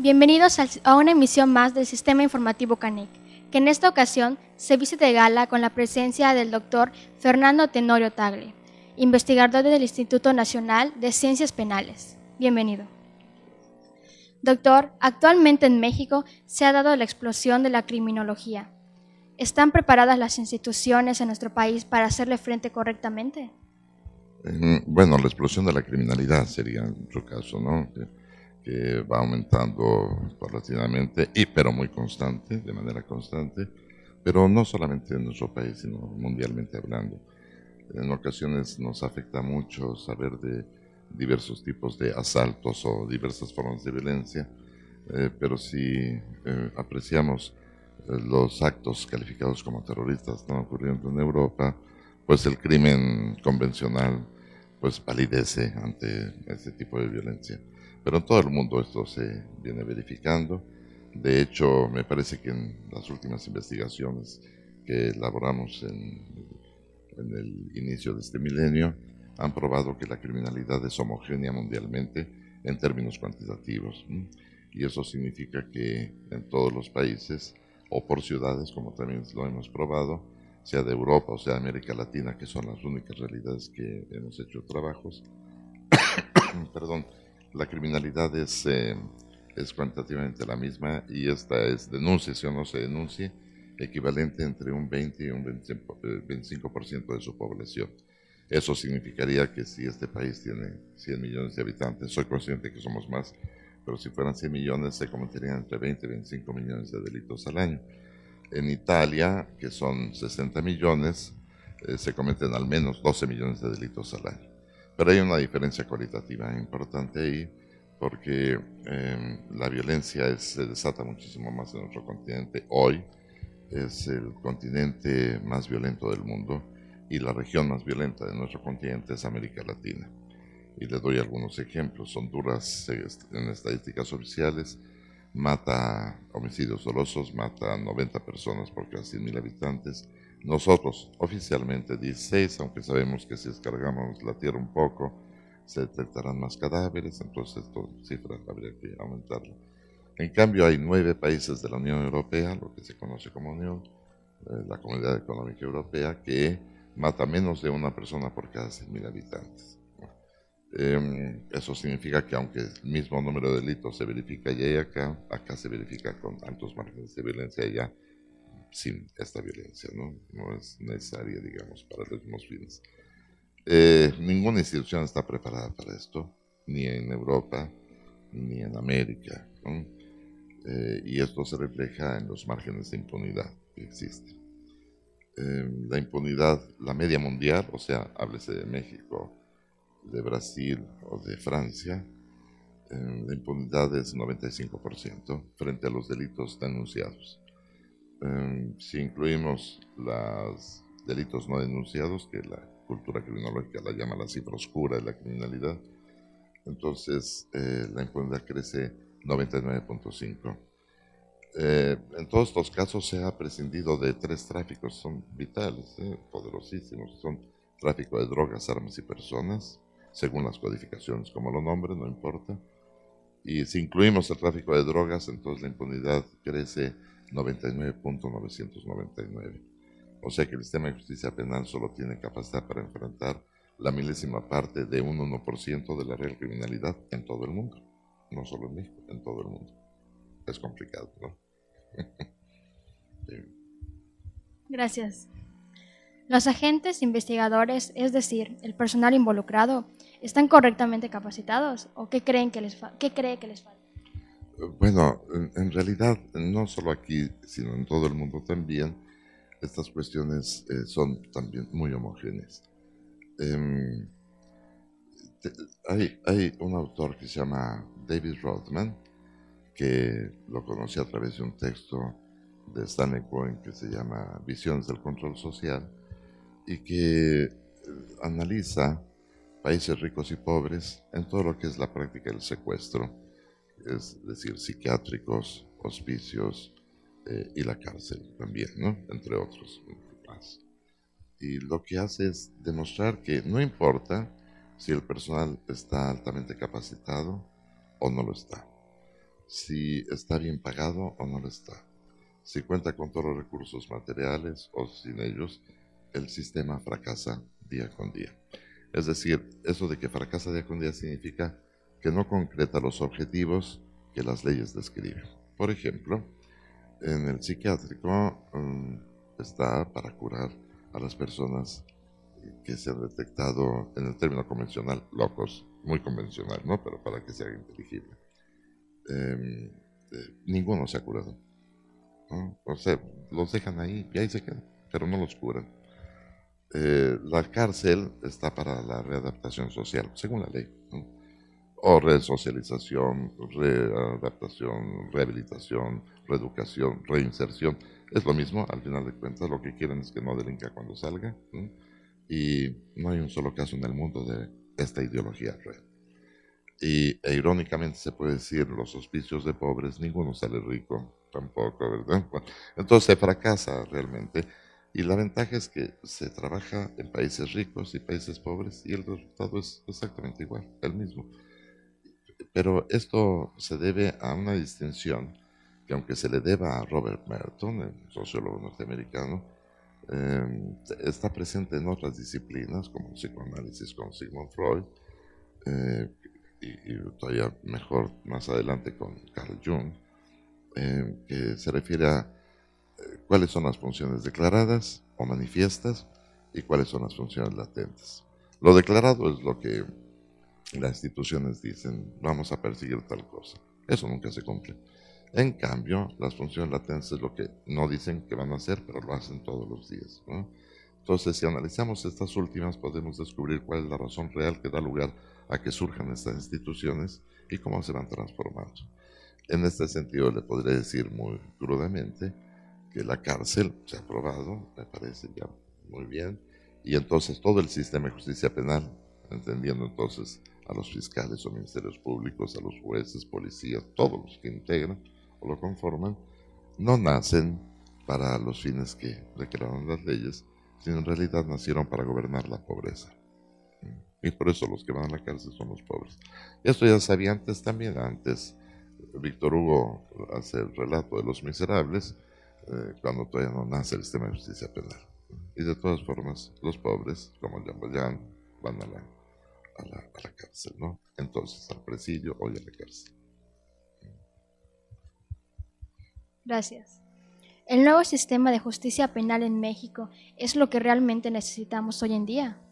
Bienvenidos a una emisión más del Sistema Informativo CANEC, que en esta ocasión se viste de gala con la presencia del doctor Fernando Tenorio Tagle, investigador del Instituto Nacional de Ciencias Penales. Bienvenido. Doctor, actualmente en México se ha dado la explosión de la criminología. ¿Están preparadas las instituciones en nuestro país para hacerle frente correctamente? Bueno, la explosión de la criminalidad sería en nuestro caso, ¿no? Que va aumentando paulatinamente, pero muy constante, de manera constante, pero no solamente en nuestro país, sino mundialmente hablando. En ocasiones nos afecta mucho saber de diversos tipos de asaltos o diversas formas de violencia, pero si apreciamos los actos calificados como terroristas están ocurriendo en Europa, pues el crimen convencional pues palidece ante este tipo de violencia. Pero en todo el mundo esto se viene verificando. De hecho, me parece que en las últimas investigaciones que elaboramos en el inicio de este milenio han probado que la criminalidad es homogénea mundialmente en términos cuantitativos. Y eso significa que en todos los países o por ciudades, como también lo hemos probado, sea de Europa o sea de América Latina, que son las únicas realidades que hemos hecho trabajos, perdón, la criminalidad es cuantitativamente la misma y esta es, denuncie o no se denuncie, equivalente entre un 20 y un 25% de su población. Eso significaría que si este país tiene 100 millones de habitantes, soy consciente que somos más, pero si fueran 100 millones se cometerían entre 20 y 25 millones de delitos al año. En Italia, que son 60 millones, se cometen al menos 12 millones de delitos al año. Pero hay una diferencia cualitativa importante ahí, porque la violencia se desata muchísimo más en nuestro continente. Hoy es el continente más violento del mundo y la región más violenta de nuestro continente es América Latina. Y le doy algunos ejemplos. Honduras, en estadísticas oficiales, mata homicidios dolosos, mata 90 personas por cada 100.000 habitantes. Nosotros, oficialmente 16, aunque sabemos que si descargamos la tierra un poco, se detectarán más cadáveres, entonces esta cifra habría que aumentarla. En cambio, hay 9 países de la Unión Europea, lo que se conoce como Unión, la Comunidad Económica Europea, que mata menos de una persona por cada 100.000 habitantes. Eso significa que aunque el mismo número de delitos se verifica allá y acá se verifica con altos márgenes de violencia allá sin esta violencia, ¿no? No es necesaria, digamos, para los mismos fines. Ninguna institución está preparada para esto, ni en Europa, ni en América, ¿no? Y esto se refleja en los márgenes de impunidad que existen. La impunidad, la media mundial, o sea, háblese de México, de Brasil o de Francia, la impunidad es 95% frente a los delitos denunciados. Si incluimos los delitos no denunciados, que la cultura criminológica la llama la cifra oscura de la criminalidad, entonces la impunidad crece 99.5%. En todos estos casos se ha prescindido de 3 tráficos, son vitales, poderosísimos, son tráfico de drogas, armas y personas, según las codificaciones, como lo nombren, no importa. Y si incluimos el tráfico de drogas, entonces la impunidad crece 99.999. O sea que el sistema de justicia penal solo tiene capacidad para enfrentar la milésima parte de un 1% de la real criminalidad en todo el mundo. No solo en México, en todo el mundo. Es complicado, ¿no? Sí. Gracias. ¿Los agentes investigadores, es decir, el personal involucrado, están correctamente capacitados o qué cree que les falta? Bueno, en realidad, no solo aquí, sino en todo el mundo también, estas cuestiones son también muy homogéneas. Em, hay un autor que se llama David Rothman, que lo conocí a través de un texto de Stanley Cohen que se llama Visiones del Control Social, y que analiza países ricos y pobres en todo lo que es la práctica del secuestro, es decir, psiquiátricos, hospicios y la cárcel también, ¿no? Entre otros más. Y lo que hace es demostrar que no importa si el personal está altamente capacitado o no lo está. si está bien pagado o no lo está, si cuenta con todos los recursos materiales o sin ellos, el sistema fracasa día con día. Es decir, eso de que fracasa día con día significa que no concreta los objetivos que las leyes describen. Por ejemplo, en el psiquiátrico está para curar a las personas que se han detectado, en el término convencional, locos, muy convencional, ¿no? Pero para que sea inteligible. Ninguno se ha curado, ¿no? O sea, los dejan ahí y ahí se quedan, pero no los curan. La cárcel está para la readaptación social, según la ley, ¿no? O resocialización, readaptación, rehabilitación, reeducación, reinserción. Es lo mismo, al final de cuentas, lo que quieren es que no delinca cuando salga, ¿no? Y no hay un solo caso en el mundo de esta ideología real. E irónicamente se puede decir, los hospicios de pobres, ninguno sale rico, tampoco, ¿verdad? Bueno, entonces se fracasa realmente. Y la ventaja es que se trabaja en países ricos y países pobres y el resultado es exactamente igual, el mismo. Pero esto se debe a una distinción que, aunque se le deba a Robert Merton, el sociólogo norteamericano, está presente en otras disciplinas como el psicoanálisis con Sigmund Freud, eh, y todavía mejor más adelante con Carl Jung, que se refiere a cuáles son las funciones declaradas o manifiestas y cuáles son las funciones latentes. Lo declarado es lo que las instituciones dicen, vamos a perseguir tal cosa. Eso nunca se cumple. En cambio, las funciones latentes es lo que no dicen que van a hacer, pero lo hacen todos los días, ¿no? Entonces, si analizamos estas últimas, podemos descubrir cuál es la razón real que da lugar a que surjan estas instituciones y cómo se van transformando. En este sentido, le podría decir muy crudamente que la cárcel se ha aprobado, me parece ya muy bien, y entonces todo el sistema de justicia penal, entendiendo entonces a los fiscales o ministerios públicos, a los jueces, policías, todos los que integran o lo conforman, no nacen para los fines que declararon las leyes, sino en realidad nacieron para gobernar la pobreza. Y por eso los que van a la cárcel son los pobres. Esto ya sabía antes también, antes Víctor Hugo hace el relato de los miserables, cuando todavía no nace el sistema de justicia penal. Y de todas formas, los pobres, como Jean Valjean, van a la cárcel, ¿no? Entonces, al presidio o a la cárcel. Gracias. ¿El nuevo sistema de justicia penal en México es lo que realmente necesitamos hoy en día?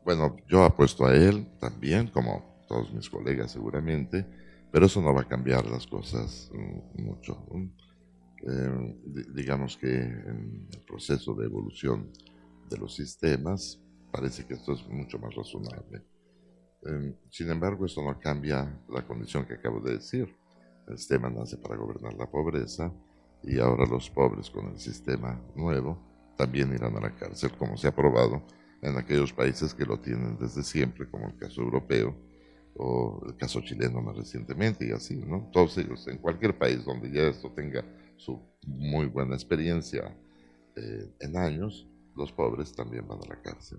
Bueno, yo apuesto a él también, como todos mis colegas seguramente, pero eso no va a cambiar las cosas mucho. Digamos que en el proceso de evolución de los sistemas parece que esto es mucho más razonable. Sin embargo, esto no cambia la condición que acabo de decir. El sistema nace para gobernar la pobreza y ahora los pobres con el sistema nuevo también irán a la cárcel, como se ha probado en aquellos países que lo tienen desde siempre, como el caso europeo o el caso chileno más recientemente y así, ¿no? Todos ellos, en cualquier país donde ya esto tenga su muy buena experiencia en años, los pobres también van a la cárcel.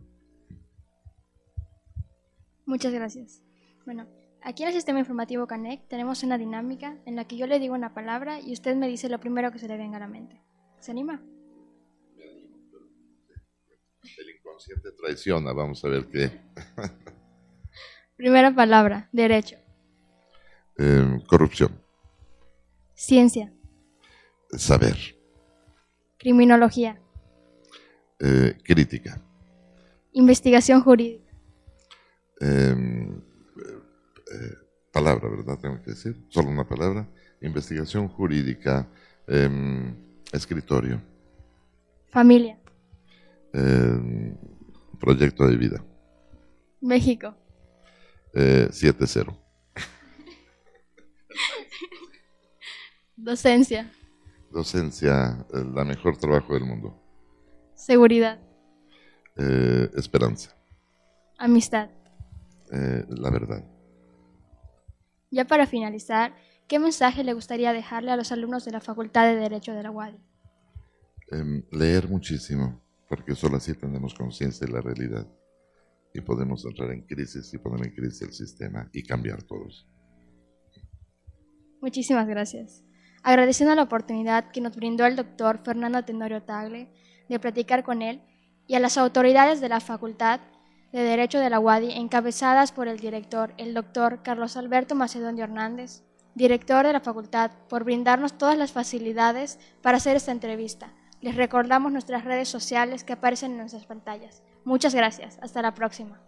Muchas gracias. Bueno, aquí en el sistema informativo CANEC tenemos una dinámica en la que yo le digo una palabra y usted me dice lo primero que se le venga a la mente. ¿Se anima? El inconsciente traiciona, vamos a ver qué. Primera palabra, derecho. Corrupción. Ciencia. Saber. Criminología. Crítica. Investigación jurídica. Palabra, ¿verdad? Tengo que decir. Solo una palabra. Investigación jurídica. Escritorio. Familia. Proyecto de vida. México. 7-0. Docencia. Docencia, la mejor trabajo del mundo. Seguridad. Esperanza. Amistad. La verdad. Ya para finalizar, ¿qué mensaje le gustaría dejarle a los alumnos de la Facultad de Derecho de la UADY? Leer muchísimo, porque solo así tenemos conciencia de la realidad y podemos entrar en crisis y poner en crisis el sistema y cambiar todos. Muchísimas gracias. Agradeciendo la oportunidad que nos brindó el doctor Fernando Tenorio Tagle de platicar con él y a las autoridades de la Facultad de Derecho de la UADY, encabezadas por el director, el doctor Carlos Alberto Macedonio Hernández, director de la facultad, por brindarnos todas las facilidades para hacer esta entrevista. Les recordamos nuestras redes sociales que aparecen en nuestras pantallas. Muchas gracias. Hasta la próxima.